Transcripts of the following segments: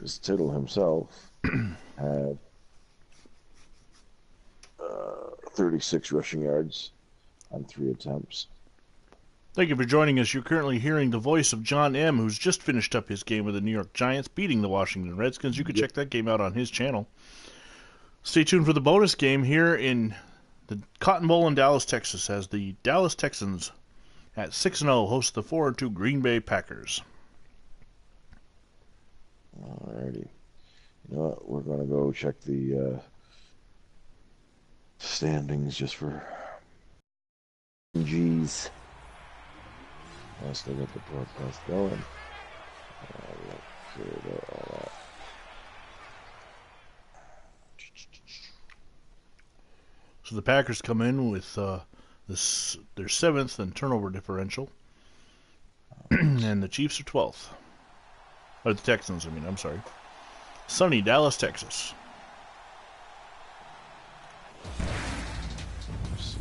because Tittle himself had 36 rushing yards on 3 attempts. Thank you for joining us. You're currently hearing the voice of John M., who's just finished up his game with the New York Giants, beating the Washington Redskins. You can check that game out on his channel. Stay tuned for the bonus game here in the Cotton Bowl in Dallas, Texas, as the Dallas Texans at 6-0 host the 4-2 Green Bay Packers. Alrighty. You know what? We're going to go check the standings just for G's. I still got the broadcast going. So the Packers come in with their 7th in turnover differential, and the Chiefs are 12th. Or the Texans, I'm sorry. Sunny Dallas, Texas. Let's see.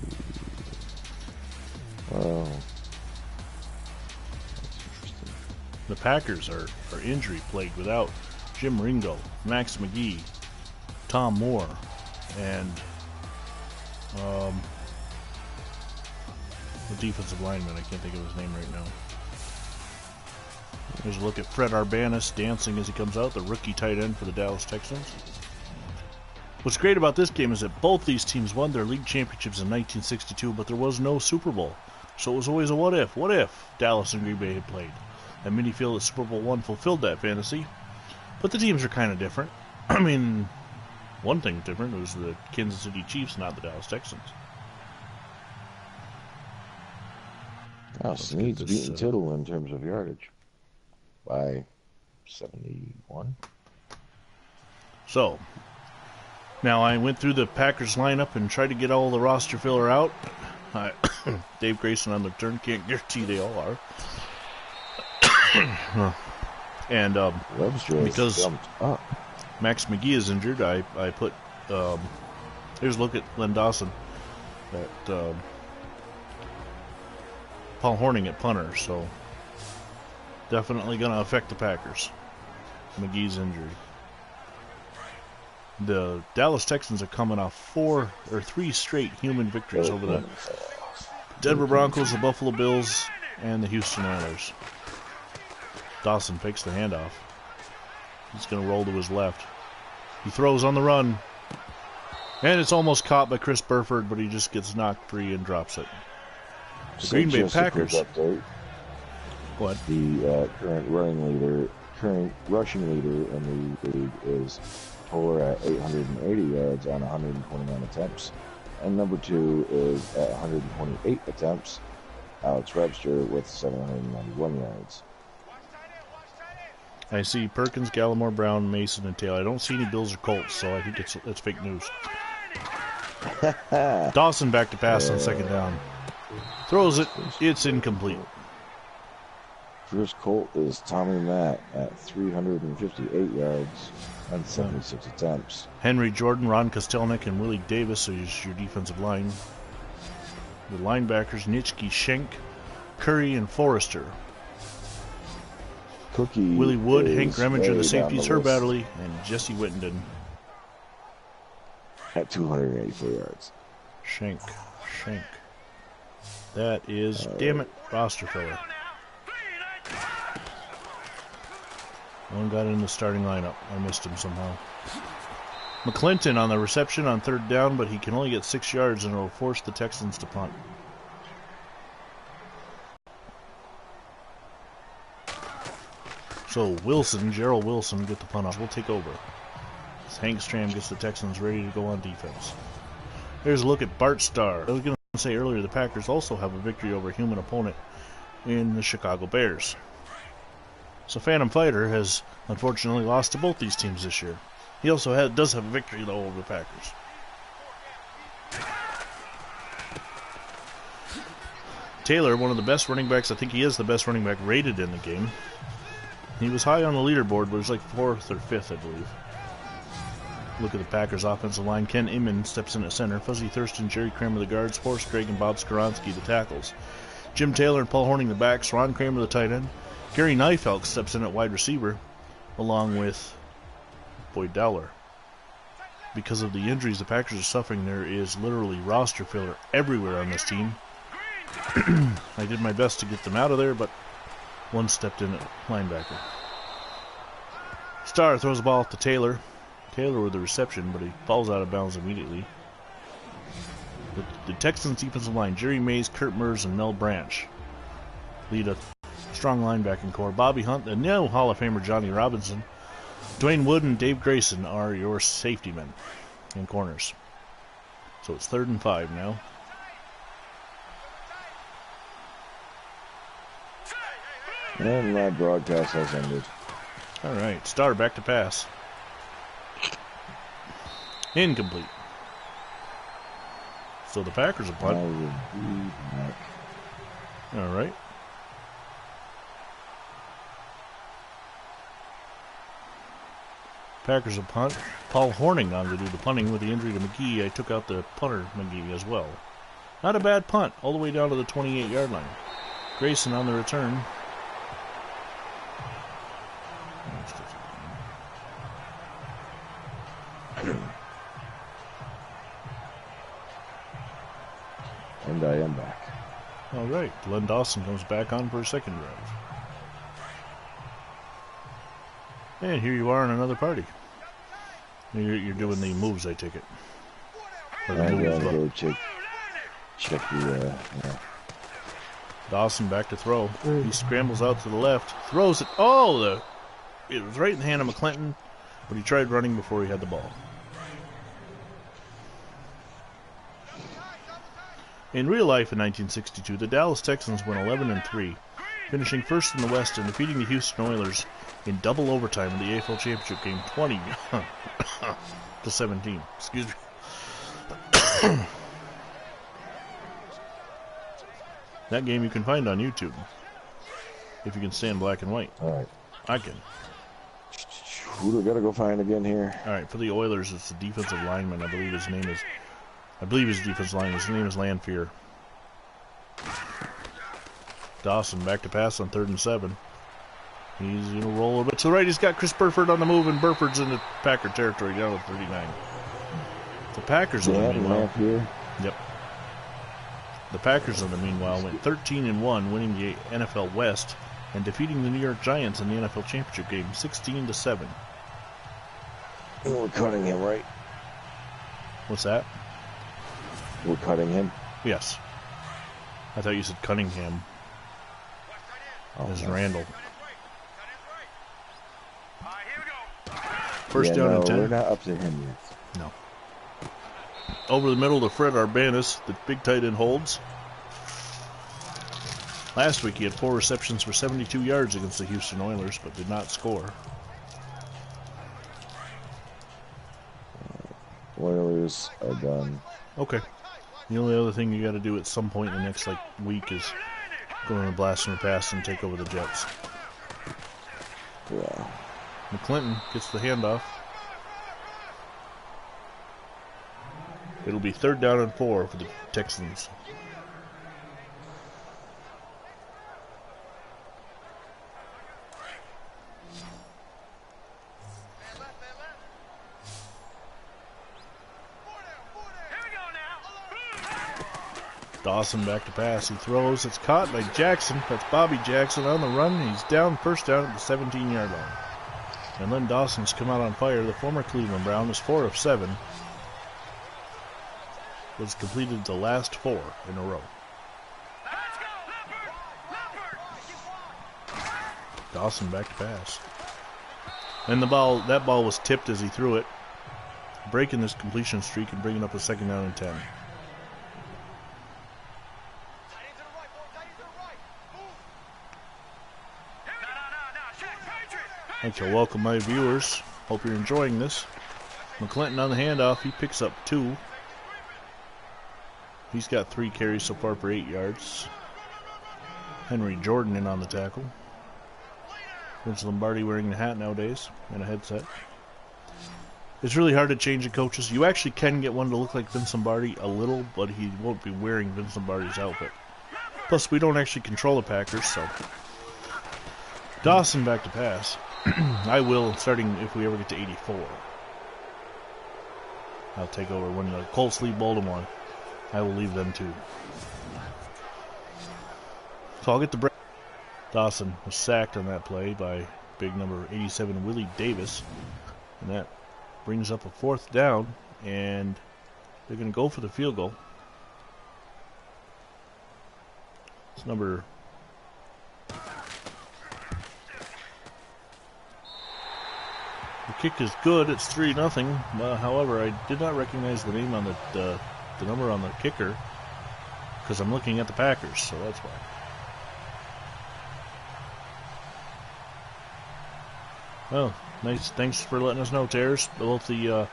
Wow. The Packers are injury plagued without Jim Ringo, Max McGee, Tom Moore, and the defensive lineman. I can't think of his name right now. Here's a look at Fred Arbanis dancing as he comes out, the rookie tight end for the Dallas Texans. What's great about this game is that both these teams won their league championships in 1962, but there was no Super Bowl. So it was always a what if. What if Dallas and Green Bay had played? And many feel that Super Bowl I fulfilled that fantasy. But the teams are kind of different. One thing different was the Kansas City Chiefs, not the Dallas Texans. Wow, Snead's beating Tittle in terms of yardage by 71. So, now I went through the Packers lineup and tried to get all the roster filler out. Dave Grayson on the return, can't guarantee they all are. And because Max McGee is injured, I put here's a look at Len Dawson at Paul Hornung at punter, so definitely going to affect the Packers. McGee's injured. The Dallas Texans are coming off 3 straight human victories over the Denver Broncos, the Buffalo Bills, and the Houston Oilers. Dawson fakes the handoff. He's going to roll to his left. He throws on the run. And it's almost caught by Chris Burford, but he just gets knocked free and drops it. The Green Bay Packers. What? The current rushing leader in the league is Toller at 880 yards on 129 attempts. And number 2 is at 128 attempts, Alex Webster with 791 yards. I see Perkins, Gallimore, Brown, Mason, and Taylor. I don't see any Bills or Colts, so I think it's fake news. Dawson back to pass on 2nd down. Throws it. It's incomplete. First Colt is Tommy Matt at 358 yards on 76 attempts. Henry Jordan, Ron Kostelnik, and Willie Davis is your defensive line. The linebackers, Nitschke, Schenk, Curry, and Forrester. Cookie, Willie Wood, Hank Reminger, the safeties, Herb Adderley, and Jesse Wittenden. At 284 yards. Schenk. That is, damn it, roster filler. One got in the starting lineup. I missed him somehow. McClinton on the reception on 3rd down, but he can only get 6 yards, and it will force the Texans to punt. So Gerald Wilson, get the punt off. We'll take over. Hank Stram gets the Texans ready to go on defense. Here's a look at Bart Starr. I was going to say earlier, the Packers also have a victory over a human opponent in the Chicago Bears. So Phantom Fighter has unfortunately lost to both these teams this year. He also does have a victory, though, over the Packers. Taylor, one of the best running backs, I think he is the best running back rated in the game. He was high on the leaderboard, but he was like 4th or 5th, I believe. Look at the Packers' offensive line. Ken Inman steps in at center. Fuzzy Thurston, Jerry Kramer the guards. Forrest Drake and Bob Skoronski the tackles. Jim Taylor and Paul Hornung the backs. Ron Kramer the tight end. Gary Neifeld steps in at wide receiver, along with Boyd Dowler. Because of the injuries the Packers are suffering, there is literally roster filler everywhere on this team. I did my best to get them out of there, but one stepped in at linebacker. Starr throws the ball off to Taylor. Taylor with the reception, but he falls out of bounds immediately. The Texans defensive line, Jerry Mays, Kurt Mers, and Mel Branch lead a strong linebacking core. Bobby Hunt, the new Hall of Famer Johnny Robinson, Dwayne Wood, and Dave Grayson are your safety men and corners. So it's 3rd and 5 now. And my broadcast has ended. All right, Starr back to pass. Incomplete. So the Packers will punt. All right. Packers will punt. Paul Horning on to do the punting with the injury to McGee. I took out the punter, McGee, as well. Not a bad punt, all the way down to the 28-yard line. Grayson on the return. And I am back. All right, Glenn Dawson comes back on for a second drive. And here you are in another party. You're doing the moves, I take it. Or the I'm moves, going to go check the, yeah. Dawson back to throw. He scrambles out to the left, throws it. Oh, it was right in the hand of McClinton, but he tried running before he had the ball. In real life in 1962, the Dallas Texans went 11-3, finishing first in the West and defeating the Houston Oilers in double overtime in the AFL Championship game 20-17. Excuse me. That game you can find on YouTube, if you can stand black and white. All right. I can. Who do we got to go find again here? All right, for the Oilers, it's the defensive lineman. I believe his name is Lanfear. Dawson back to pass on 3rd and 7. He's going to roll a little bit to the right. He's got Chris Burford on the move, and Burford's in the Packer territory down to 39. The Packers, in the meanwhile, yep. The Packers, in the meanwhile, went 13-1, winning the NFL West and defeating the New York Giants in the NFL Championship game 16-7. We're cutting him, right? What's that? We're cutting him? Yes. I thought you said Cunningham. Oh, There's no. Randall. First down and 10. We're not up to him yet. No. Over the middle to Fred Arbanis, the big tight end holds. Last week he had 4 receptions for 72 yards against the Houston Oilers, but did not score. Oilers are done. Okay. The only other thing you got to do at some point in the next week is go in a blast from the pass and take over the Jets. Yeah. McClinton gets the handoff. It'll be 3rd down and 4 for the Texans. Dawson back to pass. He throws. It's caught by Jackson. That's Bobby Jackson on the run. He's down, first down at the 17-yard line. And Len Dawson's come out on fire. The former Cleveland Brown is 4 of 7. Was completed the last 4 in a row. Dawson back to pass. And that ball was tipped as he threw it, breaking this completion streak and bringing up a 2nd down and 10. I'd like to welcome my viewers. Hope you're enjoying this. McClinton on the handoff. He picks up 2. He's got 3 carries so far for 8 yards. Henry Jordan in on the tackle. Vince Lombardi wearing the hat nowadays and a headset. It's really hard to change the coaches. You actually can get one to look like Vince Lombardi a little, but he won't be wearing Vince Lombardi's outfit. Plus, we don't actually control the Packers, so. Dawson back to pass. I will, starting if we ever get to 84. I'll take over when the Colts leave Baltimore. I will leave them too. So I'll get the break. Dawson was sacked on that play by big number 87 Willie Davis. And that brings up a 4th down. And they're going to go for the field goal. It's number... The kick is good. It's 3-0. However, I did not recognize the name on the number on the kicker because I'm looking at the Packers, so that's why. Well, nice. Thanks for letting us know, Terrors. Both the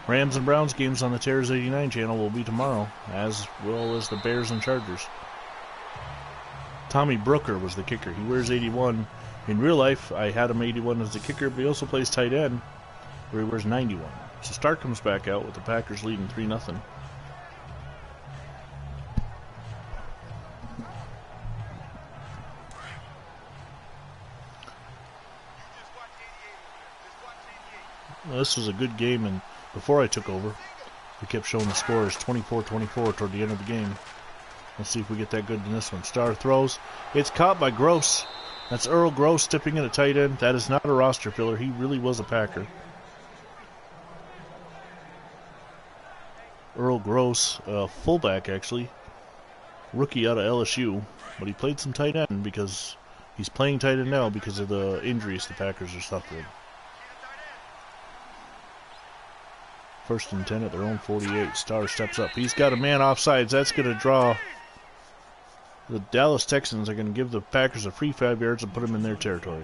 Rams and Browns games on the Terrors 89 channel will be tomorrow, as well as the Bears and Chargers. Tommy Brooker was the kicker. He wears 81. In real life, I had him 81 as the kicker, but he also plays tight end, where he wears 91. So Stark comes back out with the Packers leading 3-0. Well, this was a good game, and before I took over, we kept showing the scores 24-24 toward the end of the game. Let's see if we get that good in this one. Starr throws. It's caught by Gross. That's Earl Gross stepping in at tight end. That is not a roster filler. He really was a Packer. Earl Gross, fullback actually. Rookie out of LSU. But he played some tight end because he's playing tight end now because of the injuries the Packers are suffering. 1st and 10 at their own 48. Starr steps up. He's got a man offsides. That's going to draw. The Dallas Texans are going to give the Packers a free 5 yards and put them in their territory.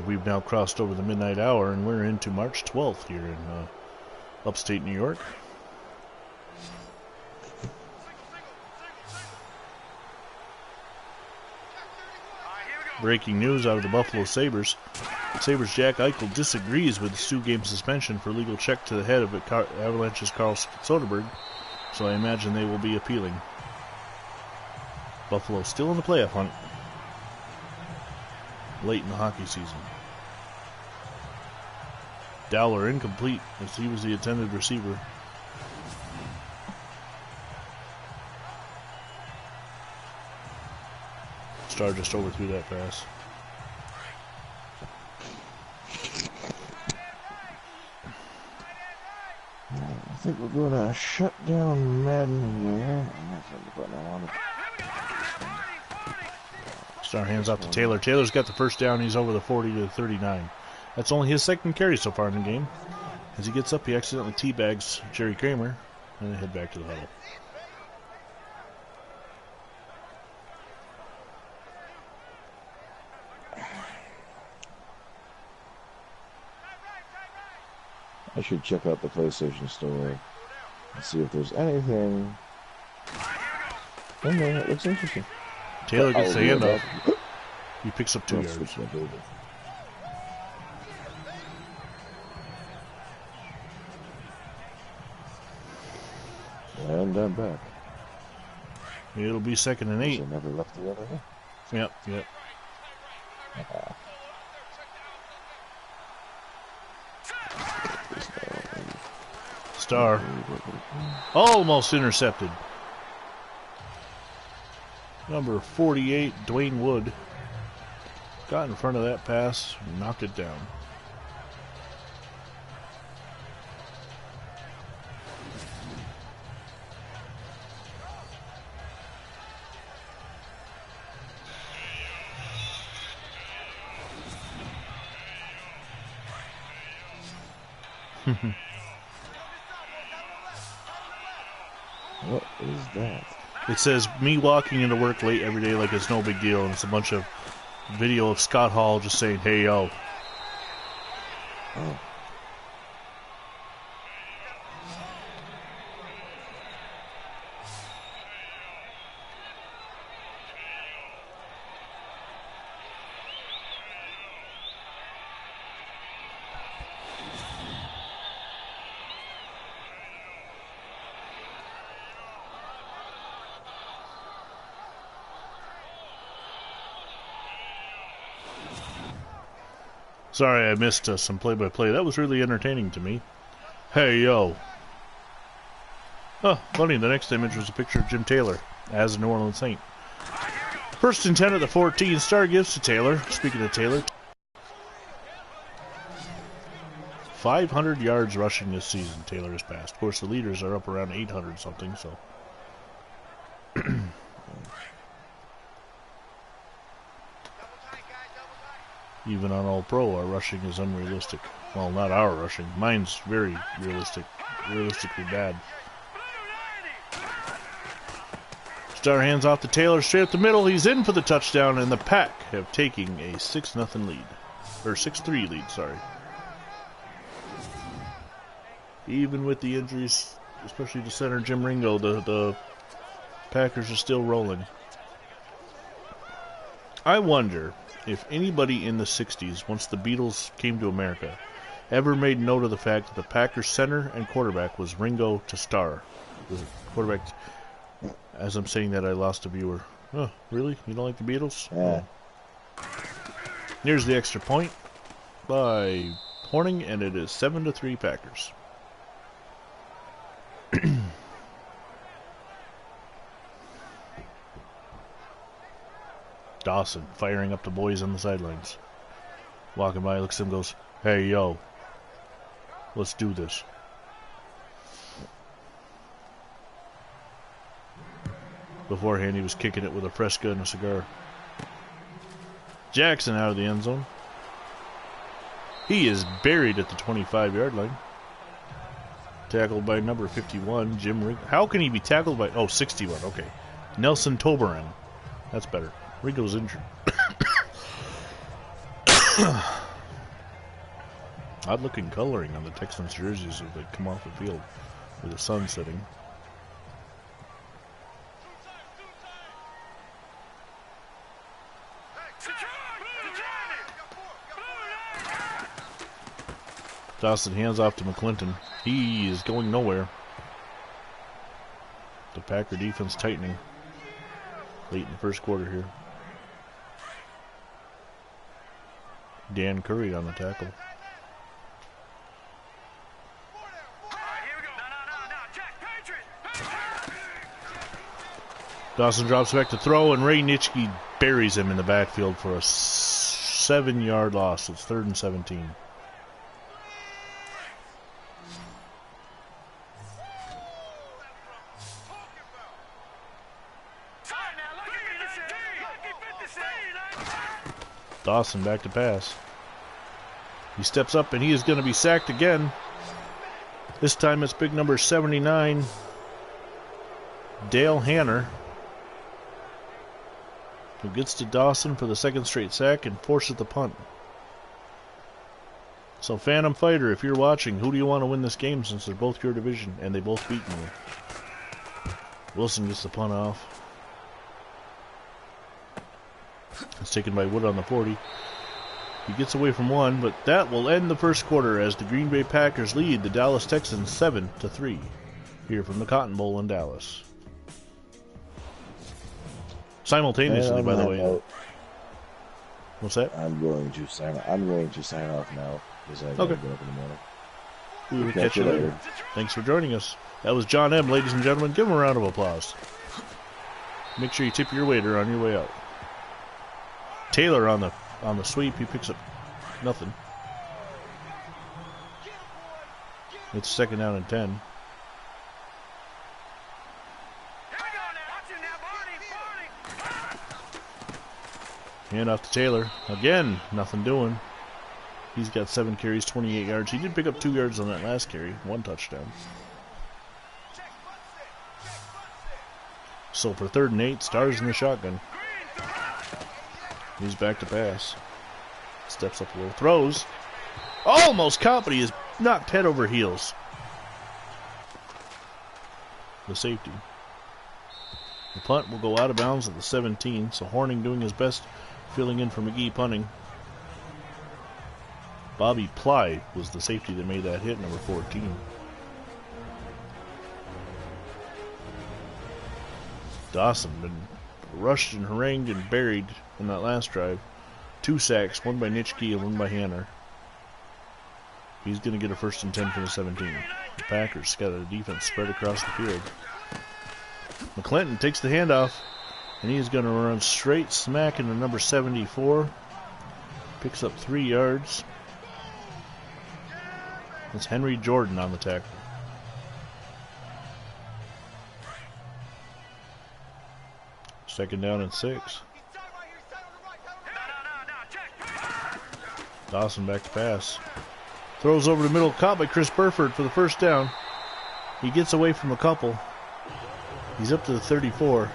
We've now crossed over the midnight hour, and we're into March 12th here in upstate New York. Breaking news out of the Buffalo Sabres. Sabres Jack Eichel disagrees with the 2-game suspension for legal check to the head of Avalanche's Carl Soderberg, so I imagine they will be appealing. Buffalo still in the playoff hunt late in the hockey season. Dowler incomplete as he was the intended receiver. Starr just overthrew that pass. I think we're going to shut down Madden here. Starr hands off to Taylor. Taylor's got the 1st down. He's over the 40 to the 39. That's only his 2nd carry so far in the game. As he gets up, he accidentally teabags Jerry Kramer, and they head back to the huddle. I should check out the PlayStation Store and see if there's anything in there that looks interesting. Taylor gets the handoff. He picks up 2 yards. And I'm back. It'll be 2nd and 8. I never left the other way. Yep. Starr almost intercepted. Number 48, Dwayne Wood, got in front of that pass and knocked it down. What is that? It says me walking into work late every day like it's no big deal, and it's a bunch of video of Scott Hall just saying, "Hey yo." Oh. Sorry I missed some play-by-play. That was really entertaining to me. Hey, yo. Oh, funny, the next image was a picture of Jim Taylor as a New Orleans Saint. First and 10 at the 14. Star gives to Taylor. Speaking of Taylor, 500 yards rushing this season Taylor has passed. Of course, the leaders are up around 800 something, so. Even on All-Pro, our rushing is unrealistic. Well, not our rushing. Mine's very realistically bad. Star hands off to Taylor straight up the middle. He's in for the touchdown, and the Pack have taken a 6-0 lead. Or 6-3 lead, sorry. Even with the injuries, especially to center Jim Ringo, the Packers are still rolling. I wonder if anybody in the 60s, once the Beatles came to America, ever made note of the fact that the Packers center and quarterback was Ringo to Star. The quarterback... As I'm saying that, I lost a viewer. Oh, really? You don't like the Beatles? Yeah. Oh. Here's the extra point by Horning, and it is 7-3 Packers. Dawson firing up the boys on the sidelines. Walking by, looks at him, goes, "Hey, yo, let's do this." Beforehand, he was kicking it with a Fresca and a cigar. Jackson out of the end zone. He is buried at the 25-yard line. Tackled by number 51, Jim Ringo. How can he be tackled by... Oh, 61, okay. Nelson Toberin. That's better. Ringo's injured. Odd-looking coloring on the Texans' jerseys as they come off the field with the sun setting. Dawson hands off to McClinton. He is going nowhere. The Packer defense tightening late in the first quarter here. Dan Curry on the tackle. Dawson drops back to throw, and Ray Nitschke buries him in the backfield for a 7-yard loss. It's 3rd and 17. Dawson back to pass. He steps up and he is going to be sacked again. This time it's big number 79, Dale Hanner, who gets to Dawson for the 2nd straight sack and forces the punt. So Phantom Fighter, if you're watching, who do you want to win this game since they're both your division and they both beat you? Wilson gets the punt off. It's taken by Wood on the 40. He gets away from one, but that will end the first quarter as the Green Bay Packers lead the Dallas Texans 7-3 here from the Cotton Bowl in Dallas. Simultaneously, by the way. What's that? I'm going to sign off now because I gotta get up in the morning. We will catch you later. Thanks for joining us. That was John M., ladies and gentlemen. Give him a round of applause. Make sure you tip your waiter on your way out. Taylor on the sweep, he picks up nothing. It's 2nd down and 10. Hand off to Taylor. Again, nothing doing. He's got 7 carries, 28 yards. He did pick up 2 yards on that last carry. 1 touchdown. So for 3rd and 8, Stars in the shotgun. He's back to pass. Steps up a little. Throws. Almost caught, but he is knocked head over heels. The safety. The punt will go out of bounds at the 17. So Horning doing his best, filling in for McGee punting. Bobby Ply was the safety that made that hit, number 14. Dawson been rushed and harangued and buried in that last drive. 2 sacks, one by Nitschke and one by Hanner. He's going to get a 1st and 10 from the 17. The Packers got a defense spread across the field. McClinton takes the handoff, and he's going to run straight smack into number 74. Picks up 3 yards. It's Henry Jordan on the tackle. Second down and 6. Dawson back to pass. Throws over the middle, caught by Chris Burford for the 1st down. He gets away from a couple. He's up to the 34.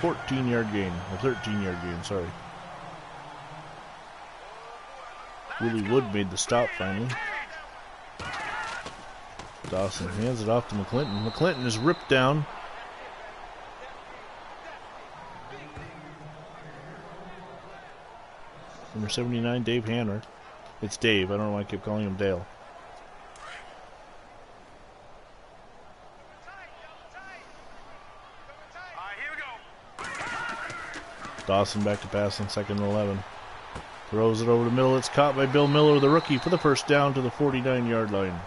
14-yard gain, or 13-yard gain, sorry. Willie Wood made the stop finally. Dawson hands it off to McClinton. McClinton is ripped down. Number 79, Dave Hanner. It's Dave. I don't know why I keep calling him Dale. Dawson back to pass on 2nd and 11. Throws it over the middle. It's caught by Bill Miller, the rookie, for the 1st down to the 49-yard line.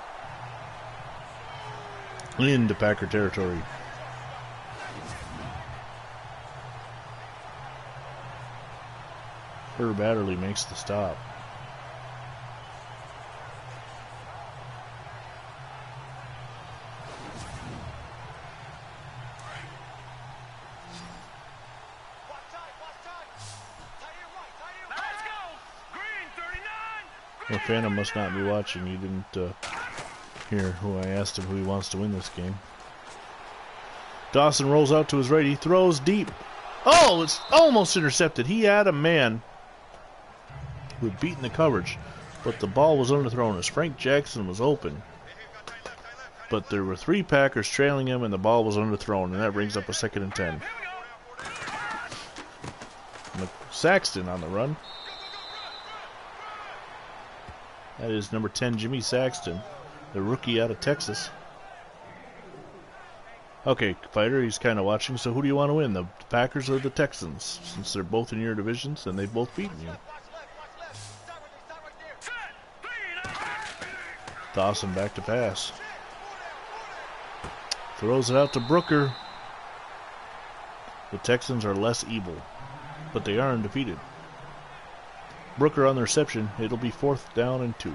Into Packer territory. Herb Adderley makes the stop. Well, Phantom must not be watching. He didn't hear who I asked him who he wants to win this game. Dawson rolls out to his right. He throws deep. Oh, it's almost intercepted. He had a man who had beaten the coverage, but the ball was underthrown as Frank Jackson was open. But there were 3 Packers trailing him, and the ball was underthrown, and that brings up a 2nd and 10. Saxton on the run. That is number 10, Jimmy Saxton, the rookie out of Texas. Okay, fighter, he's kind of watching. So who do you want to win, the Packers or the Texans? Since they're both in your divisions and they've both beaten you. Dawson back to pass. Throws it out to Brooker. The Texans are less evil, but they are undefeated. Brooker on the reception. It'll be 4th down and 2.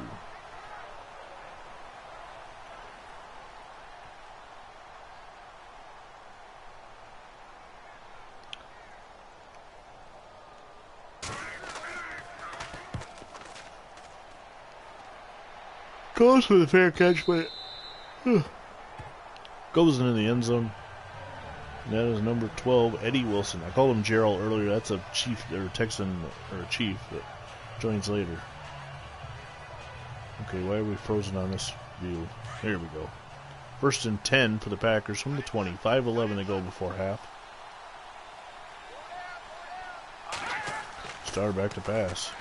Goes for the fair catch, but goes into the end zone. And that is number 12, Eddie Wilson. I called him Gerald earlier. That's a Chief or Texan or a Chief that joins later. Okay, why are we frozen on this view? There we go. 1st and 10 for the Packers from the 20. 5:11 to go before half. Star back to pass.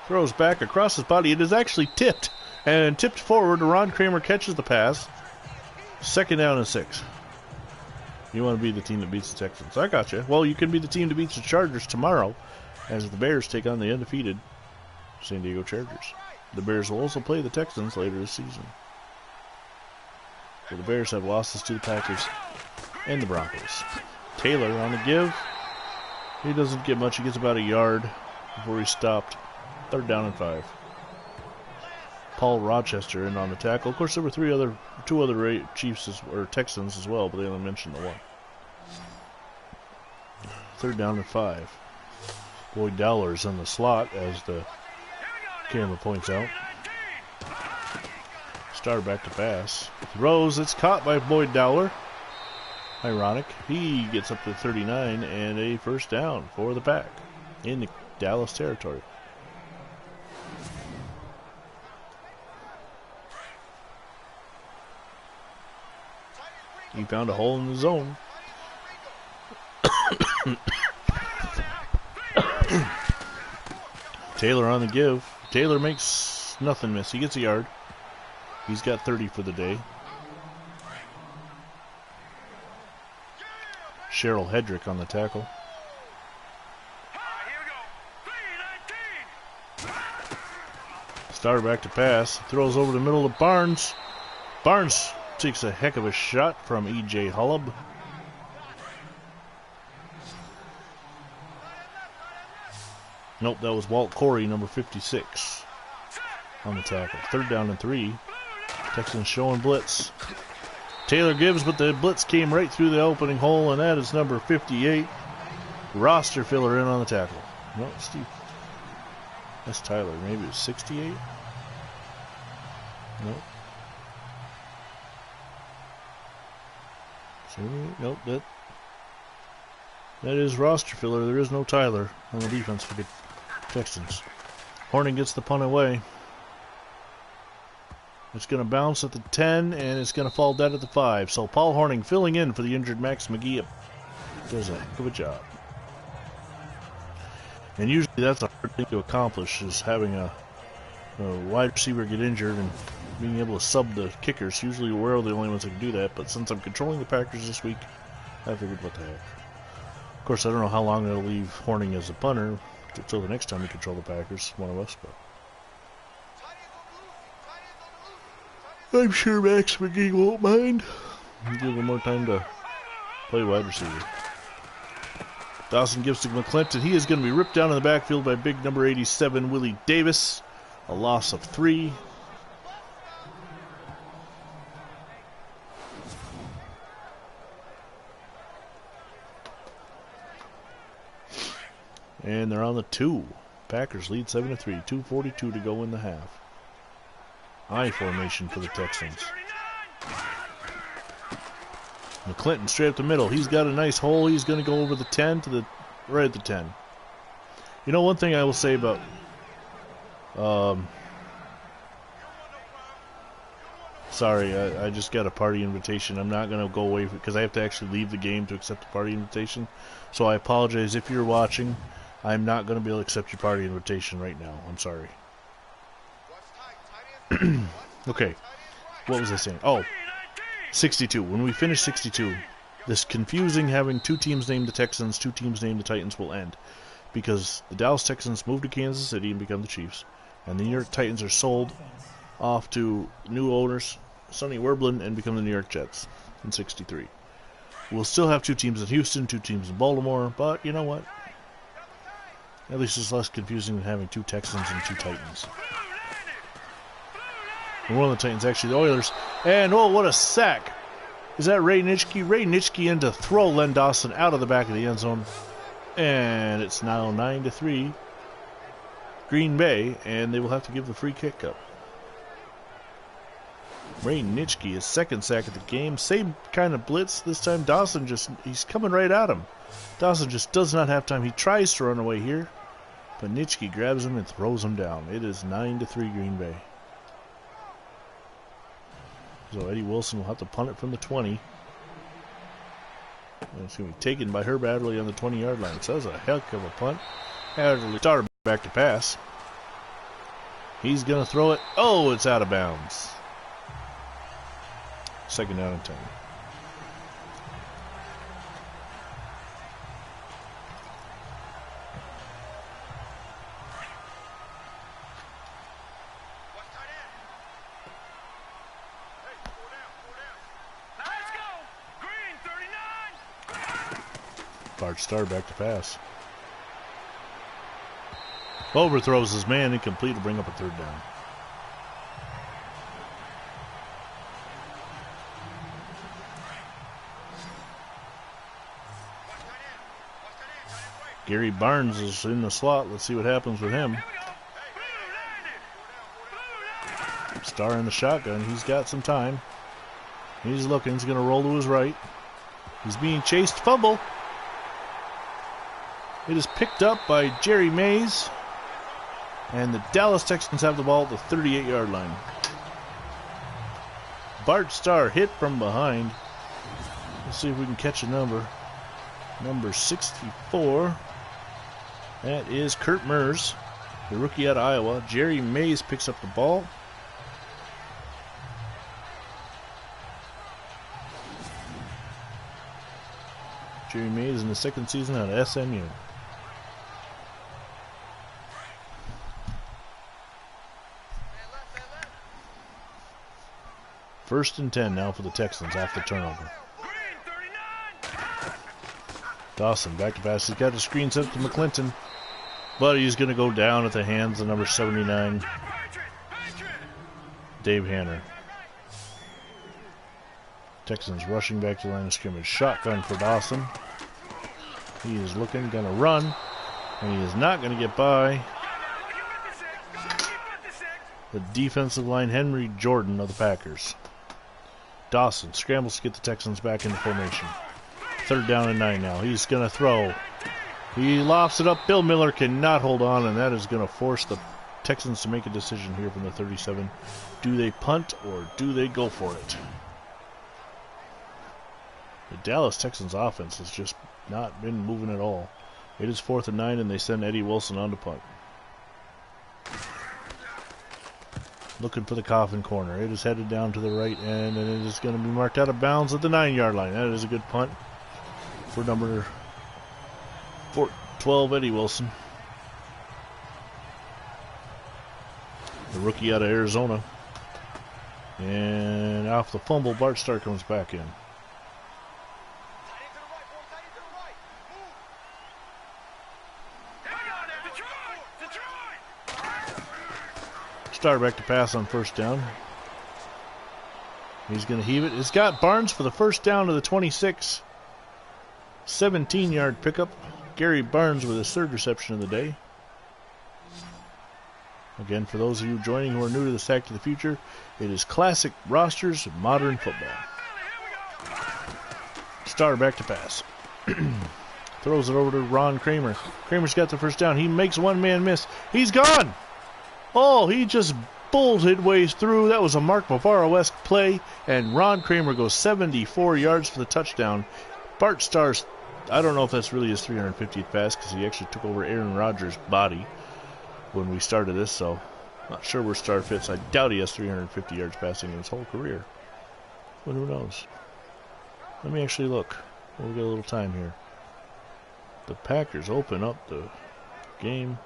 Throws back across his body. It is actually tipped. And tipped forward. Ron Kramer catches the pass. 2nd down and 6. You want to be the team that beats the Texans. I got you. Well, you can be the team that beats the Chargers tomorrow as the Bears take on the undefeated San Diego Chargers. The Bears will also play the Texans later this season. So the Bears have losses to the Packers and the Broncos. Taylor on the give. He doesn't get much. He gets about a yard before he's stopped. 3rd down and 5. Paul Rochester in on the tackle. Of course, there were two other Chiefs or Texans as well, but they only mentioned the one. 3rd down and 5. Boyd Dowler's in the slot, as the camera points out. Star back to pass. Throws. It's caught by Boyd Dowler. Ironic. He gets up to 39 and a 1st down for the Pack in the Dallas territory. He found a hole in the zone. Taylor on the give. Taylor makes nothing miss. He gets a yard. He's got 30 for the day. Cheryl Hedrick on the tackle. Star back to pass. Throws over the middle of Barnes. Barnes takes a heck of a shot from E.J. Hullub. Nope, that was Walt Corey, number 56, on the tackle. 3rd down and 3. Texans showing blitz. Taylor Gibbs, but the blitz came right through the opening hole, and that is number 58. Roster filler in on the tackle. No, Steve. That's Tyler. Maybe it was 68? Nope. 78? Nope, that is roster filler. There is no Tyler on the defense for the Texans. Horning gets the punt away. It's going to bounce at the 10, and it's going to fall dead at the 5. So Paul Horning filling in for the injured Max McGee does a heck of a job. And usually that's a hard thing to accomplish, is having a wide receiver get injured and being able to sub the kickers. Usually we're the only ones that can do that, but since I'm controlling the Packers this week, I figured what the heck. Of course, I don't know how long it'll leave Horning as a punter until the next time we control the Packers, one of us, but I'm sure Max McGee won't mind. Give him more time to play wide receiver. Dawson gives to McClinton. He is going to be ripped down in the backfield by big number 87, Willie Davis. A loss of 3. And they're on the 2. Packers lead 7-3. 2:42 to go in the half. I formation for the Texans. McClinton straight up the middle. He's got a nice hole. He's going to go over the 10 to the right at the 10. You know, one thing I will say about sorry, I just got a party invitation. I'm not going to go away because I have to actually leave the game to accept the party invitation. So I apologize if you're watching. I'm not going to be able to accept your party invitation right now. I'm sorry. Okay. What was I saying? Oh, 62. When we finish 62, this confusing having 2 teams named the Texans, 2 teams named the Titans will end. Because the Dallas Texans move to Kansas City and become the Chiefs. And the New York Titans are sold off to new owners, Sonny Werblin, and become the New York Jets in 63. We'll still have 2 teams in Houston, 2 teams in Baltimore, but you know what? At least it's less confusing than having 2 Texans and 2 Titans. And one of the Titans actually the Oilers. And oh, what a sack! Is that Ray Nitschke? Ray Nitschke in to throw Len Dawson out of the back of the end zone. And it's now 9-3 Green Bay, and they will have to give the free kick up. Ray Nitschke, his 2nd sack of the game. Same kind of blitz. This time Dawson he's coming right at him. Dawson just does not have time. He tries to run away here, but Nitschke grabs him and throws him down. It is 9-3 Green Bay. So Eddie Wilson will have to punt it from the 20. And it's going to be taken by Herb Adderley on the 20-yard line. So that's a heck of a punt. Adderley started back to pass. He's going to throw it. Oh, it's out of bounds. 2nd down and 10. Bart Starr back to pass. Overthrows his man, incomplete to bring up a 3rd down. Gary Barnes is in the slot. Let's see what happens with him. Starr in the shotgun. He's got some time. He's looking. He's going to roll to his right. He's being chased. Fumble. It is picked up by Jerry Mays. And the Dallas Texans have the ball at the 38-yard line. Bart Starr hit from behind. Let's see if we can catch a number. Number 64. That is Kurt Mers, the rookie out of Iowa. Jerry Mays picks up the ball. Jerry Mays in the 2nd season out of SMU. First and 10 now for the Texans off the turnover. Dawson back to pass. He's got the screen set to McClinton, but he's going to go down at the hands of number 79, Dave Hanner. Texans rushing back to the line of scrimmage. Shotgun for Dawson. He is looking, going to run, and he is not going to get by the defensive line, Henry Jordan of the Packers. Dawson scrambles to get the Texans back into formation. 3rd down and 9 now. He's going to throw. He lofts it up. Bill Miller cannot hold on, and that is going to force the Texans to make a decision here from the 37. Do they punt or do they go for it? The Dallas Texans offense has just not been moving at all. It is 4th and 9, and they send Eddie Wilson on to punt. Looking for the coffin corner. It is headed down to the right end, and it is going to be marked out of bounds at the 9-yard line. That is a good punt for number 12, Eddie Wilson. The rookie out of Arizona. And off the fumble, Bart Starr comes back in. Starr back to pass on 1st down. He's going to heave it. It's got Barnes for the 1st down to the 26. 17-yard pickup. Gary Barnes with his 3rd reception of the day. Again, for those of you joining who are new to the Sack to the Future, it is classic rosters of modern football. Starr back to pass. Throws it over to Ron Kramer. Kramer's got the 1st down. He makes one man miss. He's gone! Oh, he just bolted ways through. That was a Mark Bavaro-esque play, and Ron Kramer goes 74 yards for the touchdown. Bart Starr's, I don't know if that's really his 350th pass, because he actually took over Aaron Rodgers' body when we started this, so not sure where Starr fits. I doubt he has 350 yards passing in his whole career, but who knows. Let me actually look. We'll get a little time here. The Packers open up the game.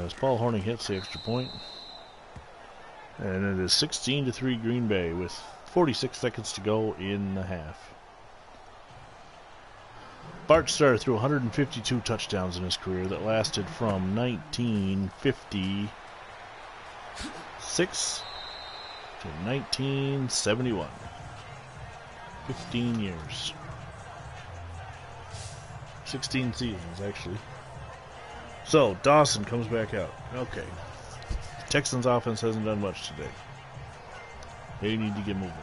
As Paul Hornung hits the extra point. And it is 16-3 Green Bay with 46 seconds to go in the half. Bart Starr threw 152 touchdowns in his career that lasted from 1956 to 1971. 15 years. 16 seasons, actually. So, Dawson comes back out. Okay. Texans offense hasn't done much today. They need to get moving.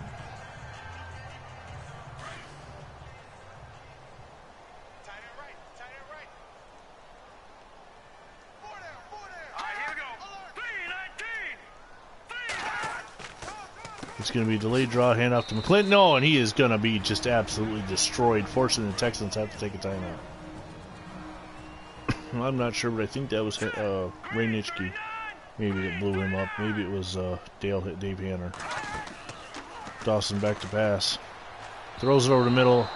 It's going to be a delayed draw, handoff to McClinton. No, and he is going to be just absolutely destroyed, forcing the Texans have to take a timeout. I'm not sure, but I think that was Ray Nitschke. Maybe it blew him up. Maybe it was Dave Hanner. Dawson back to pass. Throws it over the middle.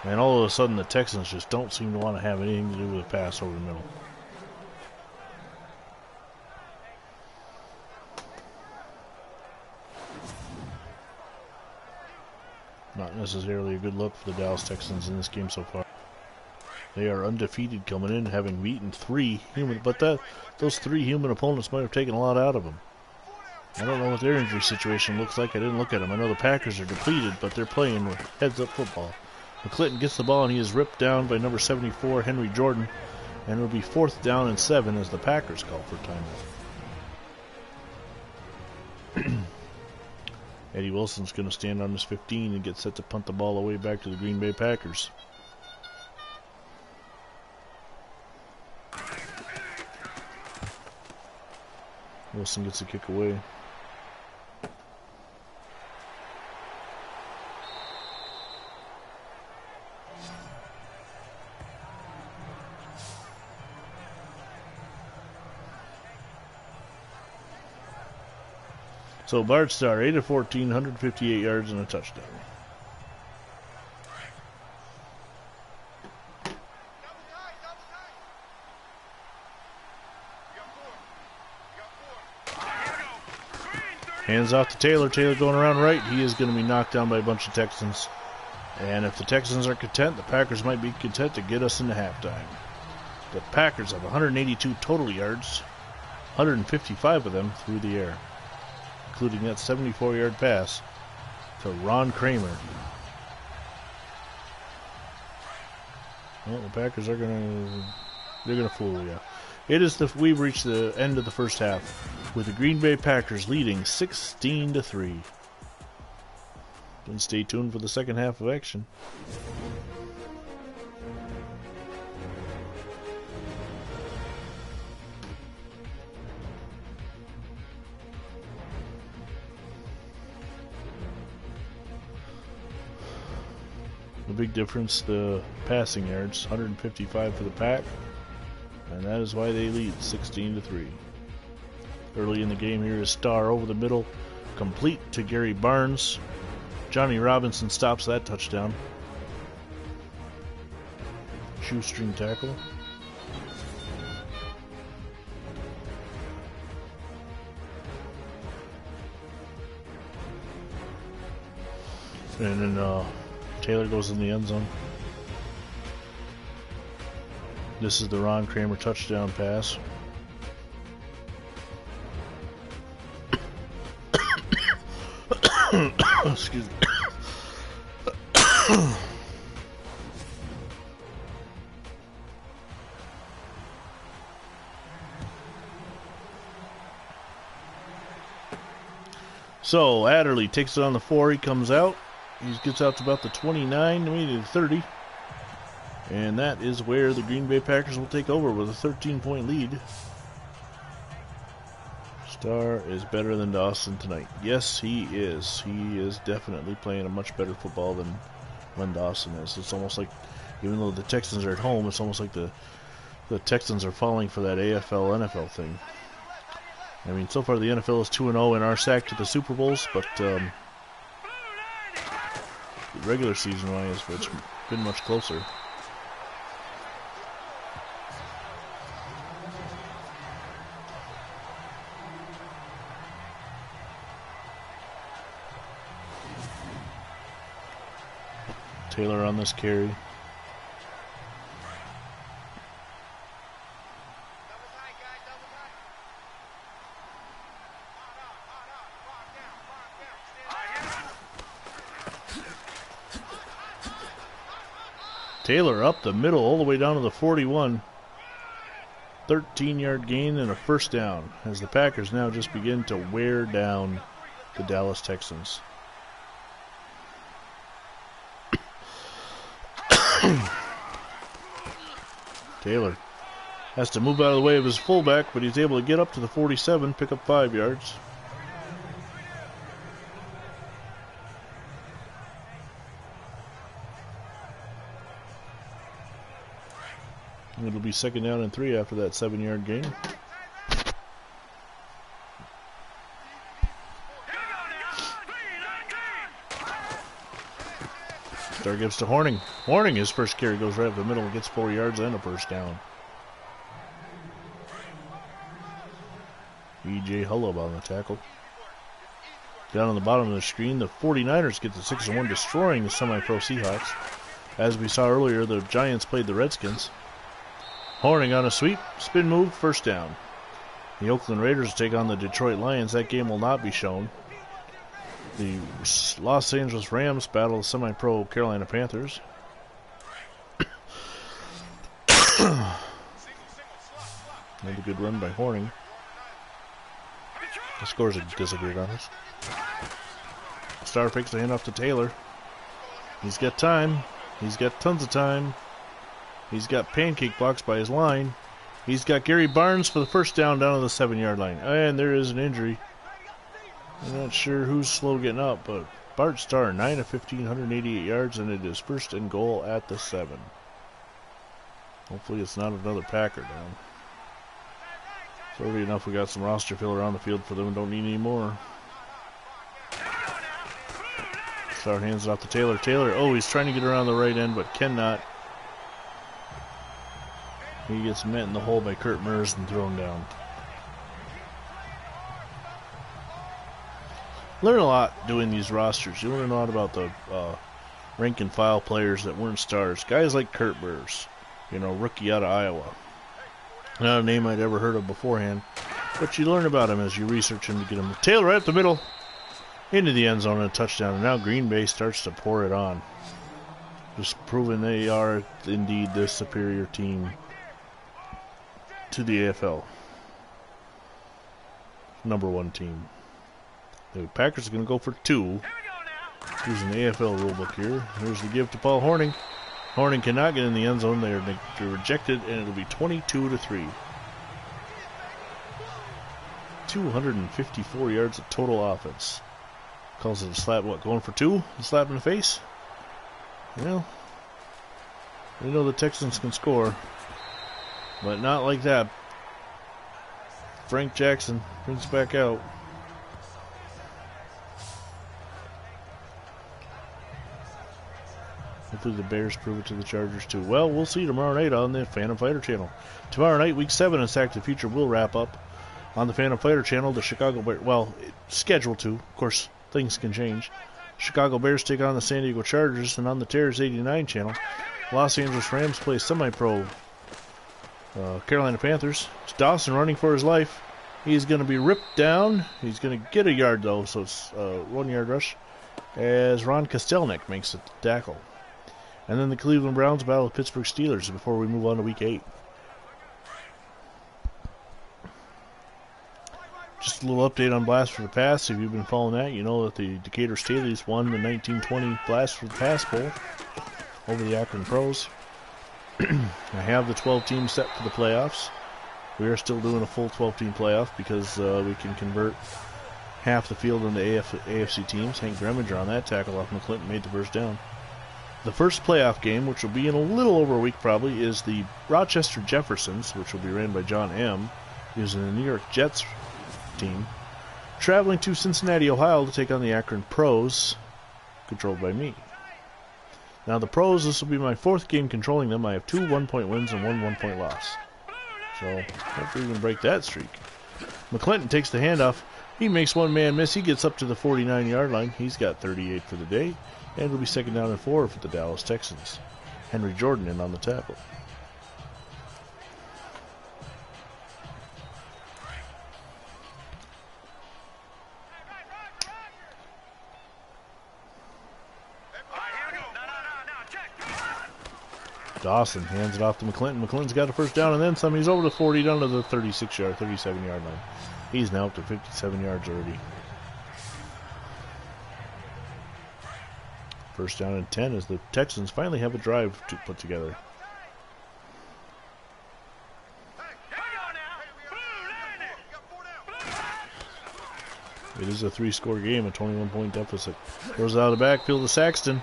And all of a sudden the Texans just don't seem to want to have anything to do with a pass over the middle. Not necessarily a good look for the Dallas Texans in this game so far. They are undefeated coming in, having beaten 3 human, but those 3 human opponents might have taken a lot out of them. I don't know what their injury situation looks like. I didn't look at them. I know the Packers are depleted, but they're playing heads-up football. McClinton gets the ball, and he is ripped down by number 74, Henry Jordan, and it'll be 4th down and 7 as the Packers call for timeout. Eddie Wilson's going to stand on his 15 and get set to punt the ball away back to the Green Bay Packers. Wilson gets a kick away. So Bart Starr, 8 of 14, 158 yards and a touchdown. Hands off to Taylor. Taylor going around right. He is going to be knocked down by a bunch of Texans. And if the Texans are content, the Packers might be content to get us into halftime. The Packers have 182 total yards, 155 of them through the air, including that 74-yard pass to Ron Kramer. Well, the Packers are they're gonna fool you. We've reached the end of the first half with the Green Bay Packers leading 16-3. And stay tuned for the second half of action. The big difference, the passing yards, 155 for the Pack, and that is why they lead 16-3. Early in the game here is Starr over the middle, complete to Gary Barnes. Johnny Robinson stops that touchdown. Shoestring tackle. And then Taylor goes in the end zone. This is the Ron Kramer touchdown pass. Excuse me. So Adderley takes it on the 4. He comes out. He gets out to about the 29, maybe the 30. And that is where the Green Bay Packers will take over with a 13-point lead. Starr is better than Dawson tonight. Yes, he is. He is definitely playing a much better football than when Dawson is. It's almost like, even though the Texans are at home, it's almost like the Texans are falling for that AFL, NFL thing. I mean, so far the NFL is 2-0 in our sack to the Super Bowls, but regular season-wise, it's been much closer. Taylor on this carry. Taylor up the middle all the way down to the 41. 13-yard gain and a first down as the Packers now just begin to wear down the Dallas Texans. Taylor has to move out of the way of his fullback, but he's able to get up to the 47, pick up 5 yards. It'll be 2nd down and 3 after that 7-yard gain. Starr gives to Horning. Horning, his first carry goes right up the middle and gets 4 yards and a first down. E.J. Hullab on the tackle. Down on the bottom of the screen, the 49ers get the 6-1, destroying the semi-pro Seahawks. As we saw earlier, the Giants played the Redskins. Horning on a sweep, spin move, first down. The Oakland Raiders take on the Detroit Lions. That game will not be shown. The Los Angeles Rams battle the semi-pro Carolina Panthers. Another good run by Horning. The scores are disagreed on this. Starr takes the handoff to Taylor. He's got time. He's got tons of time. He's got pancake blocks by his line. He's got Gary Barnes for the first down on the 7-yard line. And there is an injury. I'm not sure who's slow getting up, but Bart Starr, 9 of 15, 188 yards, and it is 1st and goal at the 7. Hopefully it's not another Packer down. It's already enough we got some roster filler on the field for them and don't need any more. Starr hands it off to Taylor. Taylor, oh, he's trying to get around the right end, but cannot. He gets met in the hole by Kurt Mers and thrown down. Learn a lot doing these rosters. You learn a lot about the rank and file players that weren't stars. Guys like Kurt Burrs, you know, rookie out of Iowa. Not a name I'd ever heard of beforehand, but you learn about him as you research him to get him. Tail right up the middle, into the end zone and a touchdown. And now Green Bay starts to pour it on. Just proving they are indeed the superior team to the AFL. #1 team. The Packers are going to go for 2. Using the AFL rulebook here. Here's the give to Paul Hornung. Hornung cannot get in the end zone. They're rejected, and it'll be 22-3. 254 yards of total offense. Calls it a slap. What, going for 2? A slap in the face? Well, we know the Texans can score, but not like that. Frank Jackson brings back out. Hopefully the Bears prove it to the Chargers too. Well, we'll see tomorrow night on the Phantom Fighter channel. Tomorrow night, Week 7 in Sack to the Future will wrap up on the Phantom Fighter channel. The Chicago Bears, well, scheduled to. Of course, things can change. Chicago Bears take on the San Diego Chargers, and on the Terrors 89 channel, Los Angeles Rams play semi-pro Carolina Panthers. It's Dawson running for his life. He's going to be ripped down. He's going to get a yard, though, so it's a 1-yard rush as Ron Kostelnik makes the tackle. And then the Cleveland Browns battle the Pittsburgh Steelers before we move on to Week 8. Just a little update on Blast for the Pass. If you've been following that, you know that the Decatur Staleys won the 1920 Blast for the Pass Bowl over the Akron Pros. I have the 12 teams set for the playoffs. We are still doing a full 12-team playoff because we can convert half the field into AFC teams. Hank Greminger on that tackle off McClinton made the first down. The first playoff game, which will be in a little over a week probably, is the Rochester Jeffersons, which will be ran by John M., using the New York Jets team, traveling to Cincinnati, Ohio to take on the Akron Pros, controlled by me. Now the Pros, this will be my 4th game controlling them. I have 2 1-point wins and 1 1-point loss. So hopefully we can break that streak. McClinton takes the handoff. He makes one man miss. He gets up to the 49-yard line. He's got 38 for the day. And it'll be 2nd down and 4 for the Dallas Texans. Henry Jordan in on the tackle. Dawson hands it off to McClinton. McClinton's got a first down and then some. He's over the 40 down to the 37-yard line. He's now up to 57 yards already. First down and 10 as the Texans finally have a drive to put together. It is a 3-score game, a 21-point deficit. Goes out of the backfield to Saxton.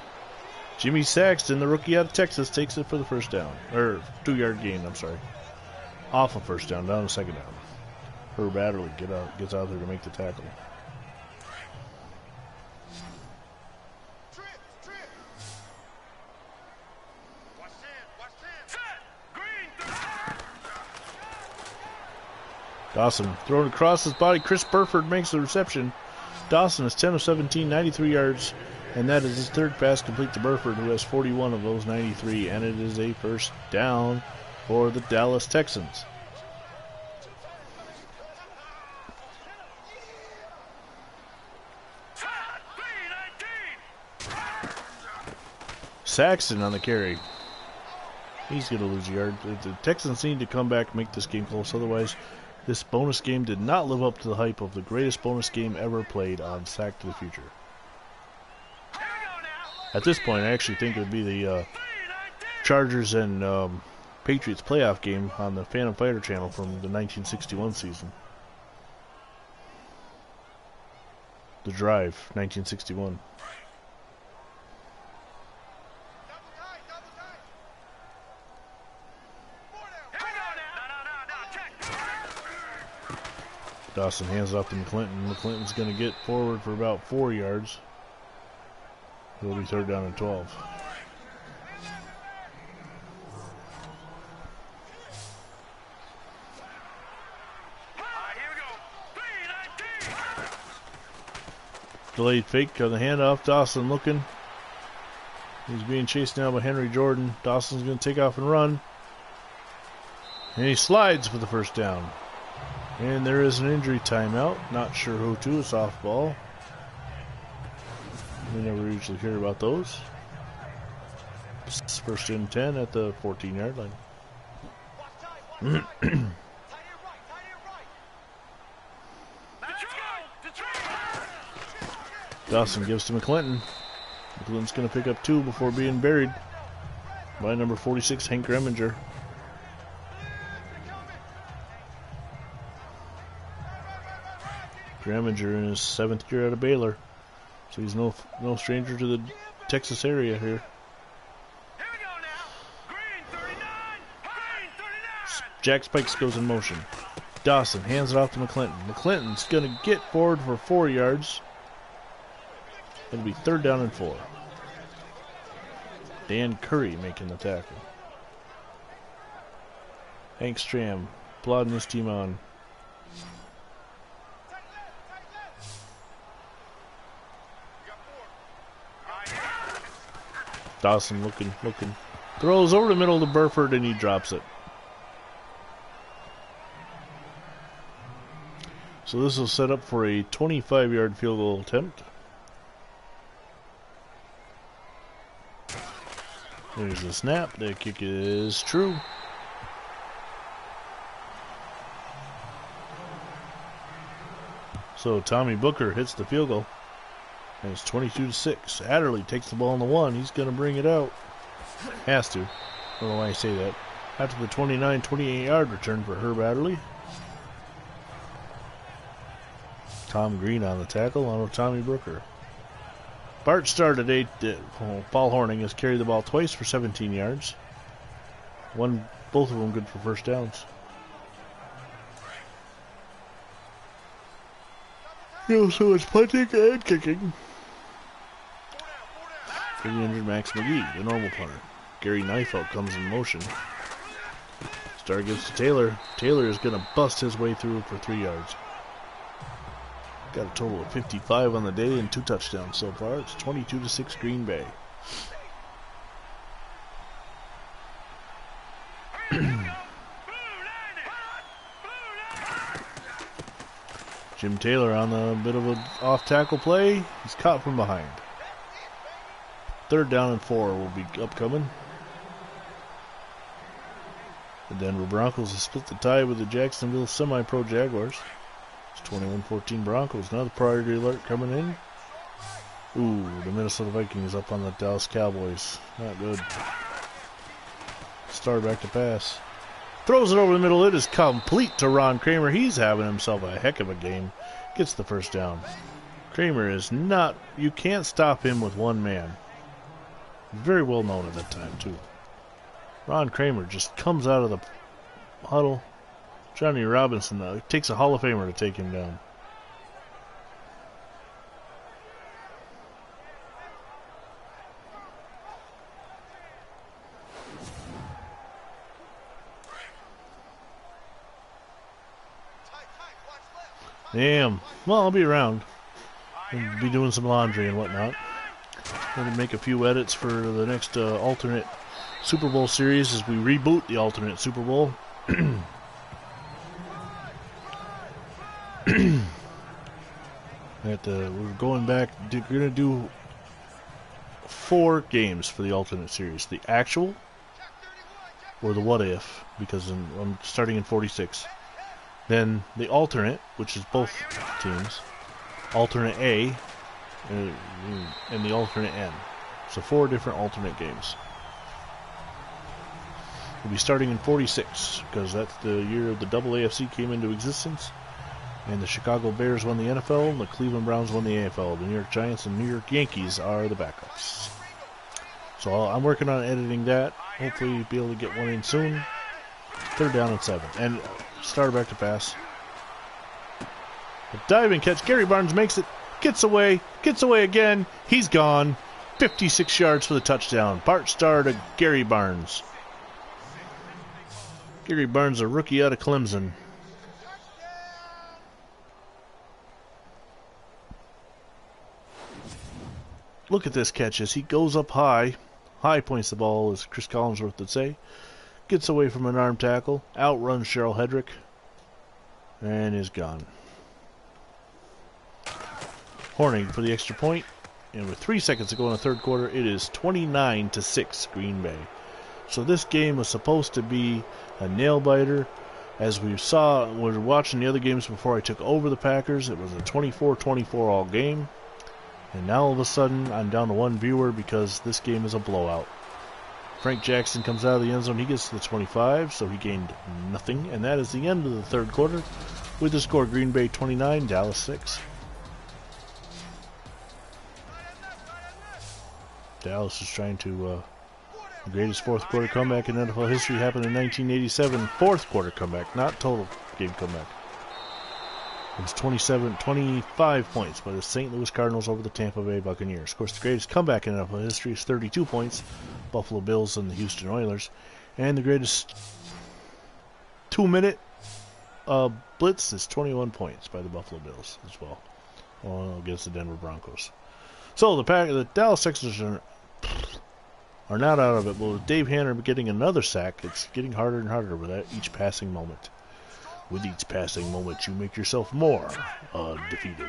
Jimmy Saxton, the rookie out of Texas, takes it for the first down. Or 2-yard gain, I'm sorry. Off a first down, down to 2nd down. Herb Adderley gets out there to make the tackle. Dawson thrown across his body. Chris Burford makes the reception. Dawson is 10 of 17, 93 yards, and that is his 3rd pass complete to Burford, who has 41 of those 93, and it is a first down for the Dallas Texans. Saxton on the carry. He's going to lose a yard. The Texans need to come back and make this game close, otherwise this bonus game did not live up to the hype of the greatest bonus game ever played on Sack to the Future. At this point, I actually think it would be the Chargers and Patriots playoff game on the Phantom Fighter channel from the 1961 season. The Drive, 1961. Dawson hands it off to McClinton. McClinton's going to get forward for about 4 yards. It'll be 3rd down and 12. delayed fake on the handoff. Dawson looking. He's being chased now by Henry Jordan. Dawson's going to take off and run. And he slides for the first down. And there is an injury timeout. Not sure who to. A softball. We never usually hear about those. First and 10 at the 14-yard line. Dawson gives to McClinton. McClinton's going to pick up 2 before being buried by number 46, Hank Greminger. Greminger in his 7th year out of Baylor, so he's no stranger to the Texas area here. Jack Spikes goes in motion. Dawson hands it off to McClinton. McClinton's going to get forward for 4 yards. It'll be 3rd down and 4. Dan Curry making the tackle. Hank Stram plodding his team on. Dawson looking. Throws over the middle to Burford and he drops it. So this will set up for a 25-yard field goal attempt. There's the snap. The kick is true. So Tommy Booker hits the field goal. And it's 22-6. Adderley takes the ball on the 1. He's going to bring it out. Has to. I don't know why I say that. After the 28-yard return for Herb Adderley. Tom Green on the tackle on Tommy Booker. Bart started 8. Paul Horning has carried the ball twice for 17 yards. Both of them good for first downs. So it's punting and kicking. For the injured Max McGee, the normal punter. Gary Neifeld comes in motion. Star gives to Taylor. Taylor is going to bust his way through for 3 yards. Got a total of 55 on the day and 2 touchdowns so far. It's 22-6 Green Bay. Jim Taylor on the bit of an off-tackle play. He's caught from behind. 3rd down and 4 will be upcoming. The Denver Broncos have split the tie with the Jacksonville Semi-Pro Jaguars. It's 21-14 Broncos. Now the priority alert coming in. Ooh, the Minnesota Vikings up on the Dallas Cowboys. Not good. Star back to pass. Throws it over the middle. It is complete to Ron Kramer. He's having himself a heck of a game. Gets the first down. Kramer is not... You can't stop him with one man. Very well known at that time, too. Ron Kramer just comes out of the huddle. Johnny Robinson, it takes a Hall of Famer to take him down. Damn. Well, I'll be around. I'll be doing some laundry and whatnot. Going to make a few edits for the next alternate Super Bowl series as we reboot the alternate Super Bowl. We're going back. We're going to do 4 games for the alternate series. The actual or the what if, because I'm starting in 46. Then the alternate, which is both teams. Alternate A and the alternate N. So 4 different alternate games. We'll be starting in 46 because that's the year the double AFC came into existence. And the Chicago Bears won the NFL, and the Cleveland Browns won the AFL. The New York Giants and New York Yankees are the backups. So I'm working on editing that. Hopefully be able to get one in soon. 3rd down and 7. And Star back to pass. A diving catch. Gary Barnes makes it. Gets away again. He's gone. 56 yards for the touchdown. Bart Starr to Gary Barnes. Gary Barnes, a rookie out of Clemson. look at this catch as he goes up high. High points the ball, as Chris Collinsworth would say. Gets away from an arm tackle. Outruns Cheryl Hedrick. And is gone. Horning for the extra point. And with 3 seconds to go in the third quarter, it is 29-6 Green Bay. So this game was supposed to be a nail-biter. As we saw, we were watching the other games before I took over the Packers. It was a 24-24 all game. And now all of a sudden, I'm down to one viewer because this game is a blowout. Frank Jackson comes out of the end zone. He gets to the 25, so he gained nothing. And that is the end of the third quarter with the score Green Bay 29, Dallas 6. Dallas is trying to, the greatest fourth quarter comeback in NFL history happened in 1987. Fourth quarter comeback, not total game comeback. It was 25 points by the St. Louis Cardinals over the Tampa Bay Buccaneers. Of course, the greatest comeback in NFL history is 32 points, Buffalo Bills and the Houston Oilers. And the greatest 2-minute blitz is 21 points by the Buffalo Bills as well, against the Denver Broncos. So the Dallas Texans are not out of it, but with Dave Hanner getting another sack, it's getting harder and harder with each passing moment. With each passing moment, you make yourself more defeated.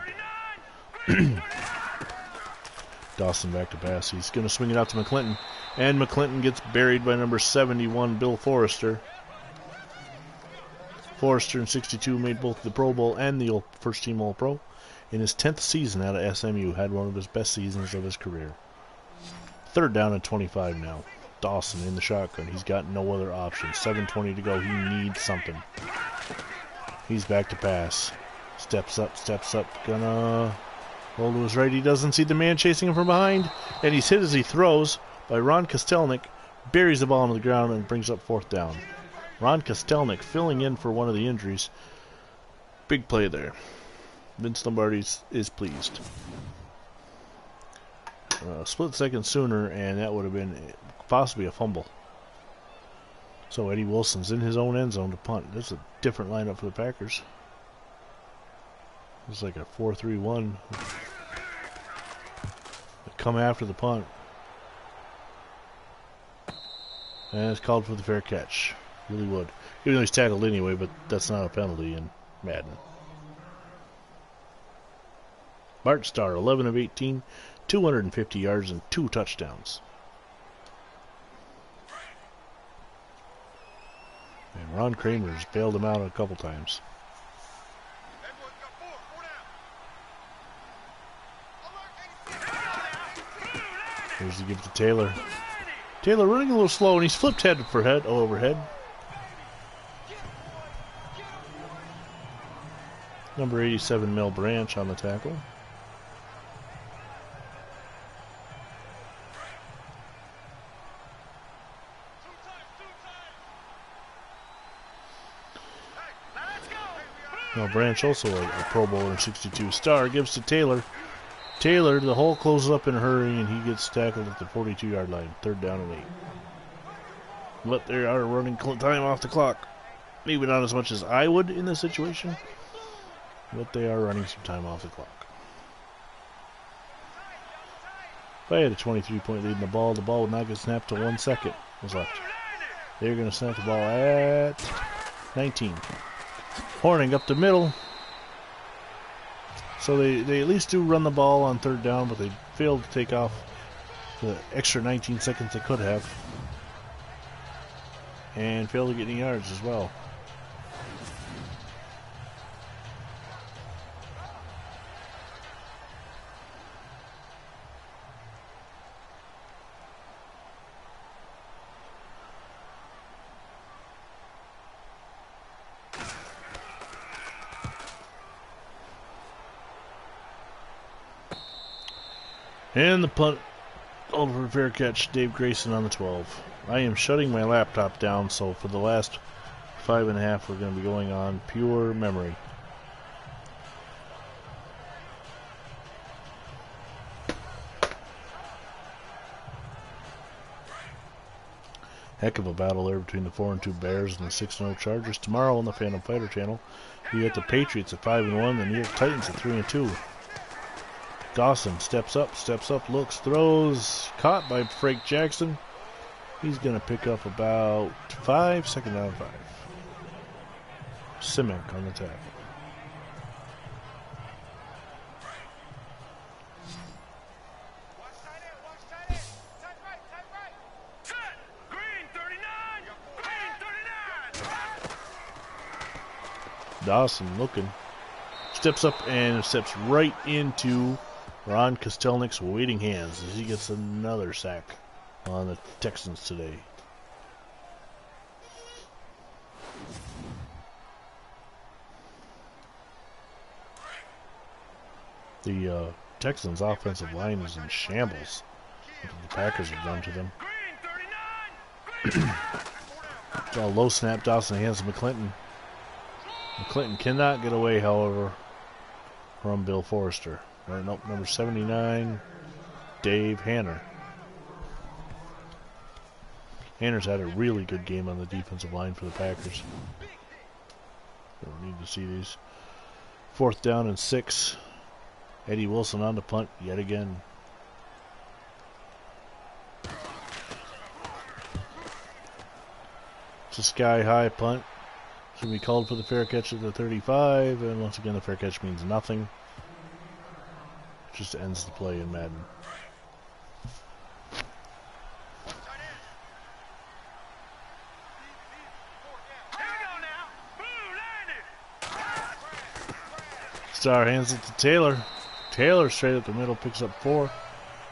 Dawson back to pass. He's going to swing it out to McClinton. And McClinton gets buried by number 71, Bill Forrester. Forrester in 62 made both the Pro Bowl and the first-team All-Pro. In his 10th season out of SMU, had one of his best seasons of his career. Third down and 25 now. Dawson in the shotgun. He's got no other option. 7:20 to go. He needs something. He's back to pass. Steps up. Gonna roll to his right. He doesn't see the man chasing him from behind. And he's hit as he throws by Ron Kostelnik. Buries the ball into the ground and brings up fourth down. Ron Kostelnik filling in for one of the injuries. Big play there. Vince Lombardi is pleased. A split second sooner, and that would have been possibly a fumble. So Eddie Wilson's in his own end zone to punt. That's a different lineup for the Packers. It's like a 4-3-1. They come after the punt. And it's called for the fair catch. Really would. Even though he's tackled anyway, but that's not a penalty in Madden. Bart Starr, 11 of 18, 250 yards and 2 touchdowns. And Ron Kramer's bailed him out a couple times. Here's the give to Taylor. Taylor running a little slow, and he's flipped head for head, overhead. Number 87, Mel Branch on the tackle. Mel Branch, also a Pro Bowler in 62. Starr gives to Taylor. Taylor, the hole closes up in a hurry, and he gets tackled at the 42-yard line. Third down and 8. But they are running time off the clock. Maybe not as much as I would in this situation, but they are running some time off the clock. If I had a 23-point lead in the ball would not get snapped to 1 second was left. They're going to snap the ball at 19. Horning up the middle. So they at least do run the ball on third down, but they failed to take off the extra 19 seconds they could have. And failed to get any yards as well. And the punt over fair catch, Dave Grayson on the 12. I am shutting my laptop down, so for the last 5.5 we're going to be going on pure memory. Heck of a battle there between the 4-2 Bears and the 6-0 Chargers. Tomorrow on the Phantom Fighter channel, we got the Patriots at 5-1, the New York Titans at 3-2. Dawson steps up, looks, throws, caught by Frank Jackson. He's going to pick up about 5, second down 5. Simic on the tackle. Dawson looking. Steps up and steps right into Ron Kostelnik's waiting hands as he gets another sack on the Texans today. The Texans' offensive line is in shambles. What the Packers have done to them. It's all low snap. Dawson hands to McClinton. McClinton cannot get away, however, from Bill Forrester. Right, nope, number 79, Dave Hanner. Hanner's had a really good game on the defensive line for the Packers. Don't need to see these. 4th down and 6. Eddie Wilson on the punt yet again. It's a sky-high punt. It's going to be called for the fair catch at the 35, and once again the fair catch means nothing. It just ends the play in Madden. Star hands it to Taylor. Taylor straight up the middle picks up 4.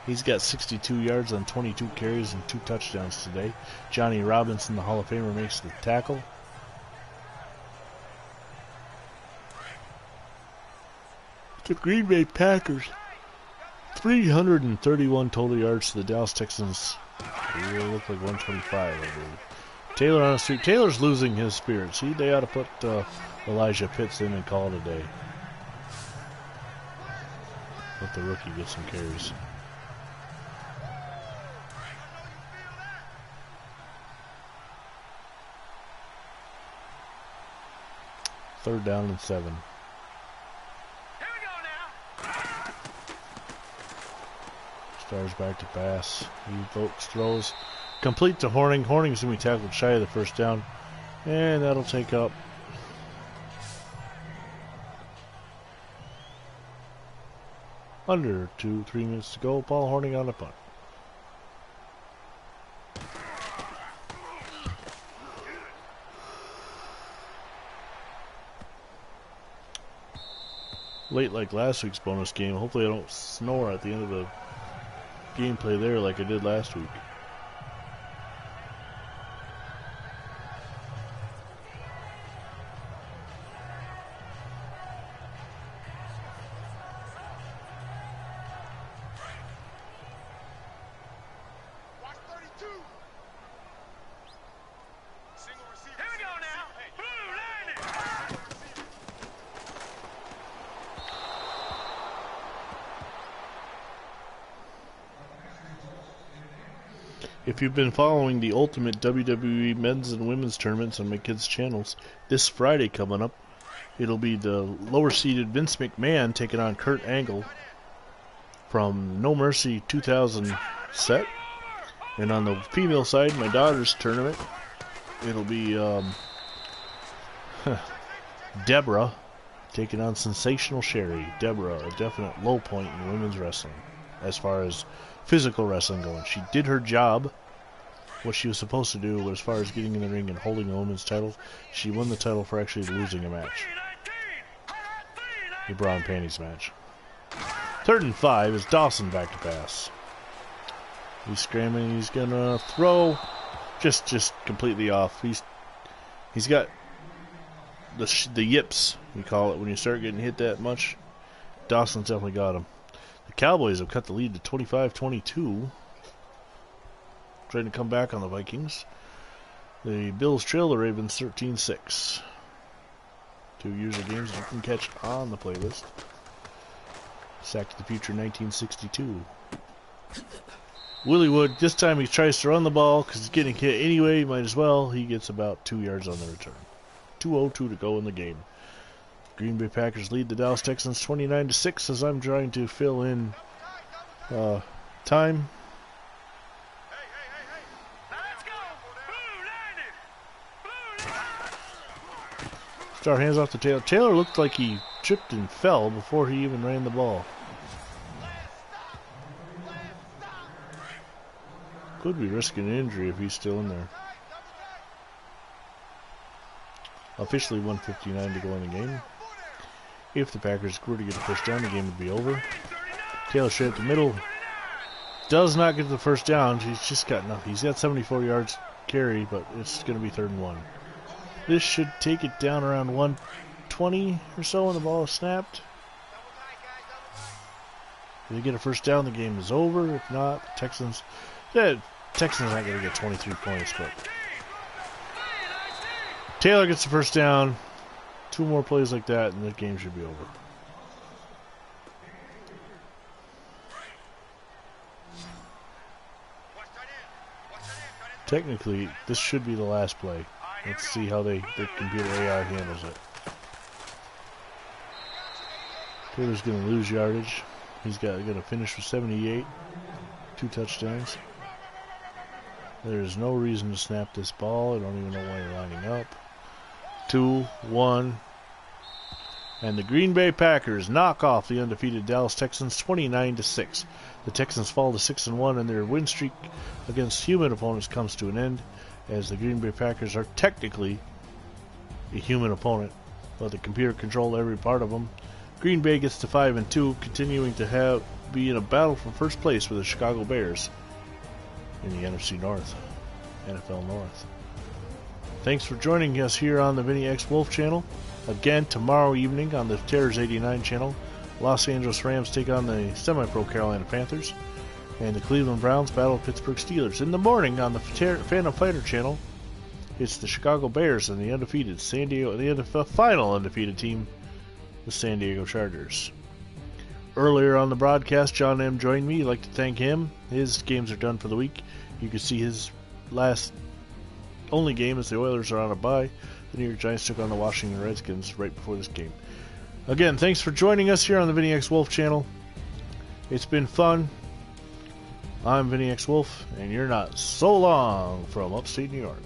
He's got 62 yards on 22 carries and 2 touchdowns today. Johnny Robinson, the Hall of Famer, makes the tackle. The Green Bay Packers, 331 total yards to the Dallas Texans. It will look like 125, I believe. Taylor on the street. Taylor's losing his spirit. See, they ought to put Elijah Pitts in and call it a day. Let the rookie get some carries. Third down and 7. Stars back to pass. He votes, throws. Complete to Horning. Horning's going to be tackled shy of the first down. And that'll take up under 2-3 minutes to go. Paul Horning on the punt. Late like last week's bonus game. Hopefully I don't snore at the end of the gameplay there like I did last week. If you've been following the Ultimate WWE men's and women's tournaments on my kids' channels, this Friday coming up, it'll be the lower-seeded Vince McMahon taking on Kurt Angle from No Mercy 2000 set. And on the female side, my daughter's tournament, it'll be Deborah taking on Sensational Sherry. Deborah, a definite low point in women's wrestling as far as physical wrestling going. She did her job, what she was supposed to do, but as far as getting in the ring and holding a women's title, she won the title for actually losing a match. The bra and panties match. 3rd and 5 is Dawson back to pass. He's scrambling, he's gonna throw, just completely off. He's got the yips, you call it, when you start getting hit that much. Dawson's definitely got him. The Cowboys have cut the lead to 25-22. Trying to come back on the Vikings. The Bills trail the Ravens 13-6. 2 years of games you can catch on the playlist. Sack to the Future 1962. Willie Wood, this time he tries to run the ball because he's getting hit anyway. Might as well. He gets about 2 yards on the return. 2:02 to go in the game. Green Bay Packers lead the Dallas Texans 29-6 as I'm trying to fill in time. Star hands off to Taylor. Taylor looked like he tripped and fell before he even ran the ball. Could be risking an injury if he's still in there. Officially 1:59 to go in the game. If the Packers were to get a first down, the game would be over. Taylor straight up the middle. Does not get the first down. He's just got nothing. He's got 74 yards carry, but it's going to be 3rd and 1. This should take it down around 120 or so when the ball is snapped. If they get a first down, the game is over. If not, Texans aren't going to get 23 points, but Taylor gets the first down. 2 more plays like that, and the game should be over. Technically, this should be the last play. Let's see how the computer AI handles it. Taylor's going to lose yardage. He's going to finish with 78. 2 touchdowns. There's no reason to snap this ball. I don't even know why you're lining up. 2, 1. And the Green Bay Packers knock off the undefeated Dallas Texans 29-6. The Texans fall to 6-1, and their win streak against human opponents comes to an end, as the Green Bay Packers are technically a human opponent, but the computer controlled every part of them. Green Bay gets to 5-2, continuing to be in a battle for first place with the Chicago Bears in the NFC North, NFL North. Thanks for joining us here on the VinnyXWolf channel. Again, tomorrow evening on the Terrors 89 channel, Los Angeles Rams take on the semi-pro Carolina Panthers, and the Cleveland Browns battle Pittsburgh Steelers. In the morning on the Phantom Fighter channel, it's the Chicago Bears and the undefeated the final undefeated team, the San Diego Chargers. Earlier on the broadcast, John M. joined me. I'd like to thank him. His games are done for the week. You can see his only game as the Oilers are on a bye. The New York Giants took on the Washington Redskins right before this game. Again, thanks for joining us here on the VinnyXWolf channel. It's been fun. I'm VinnyXWolf, and you're not so long from upstate New York.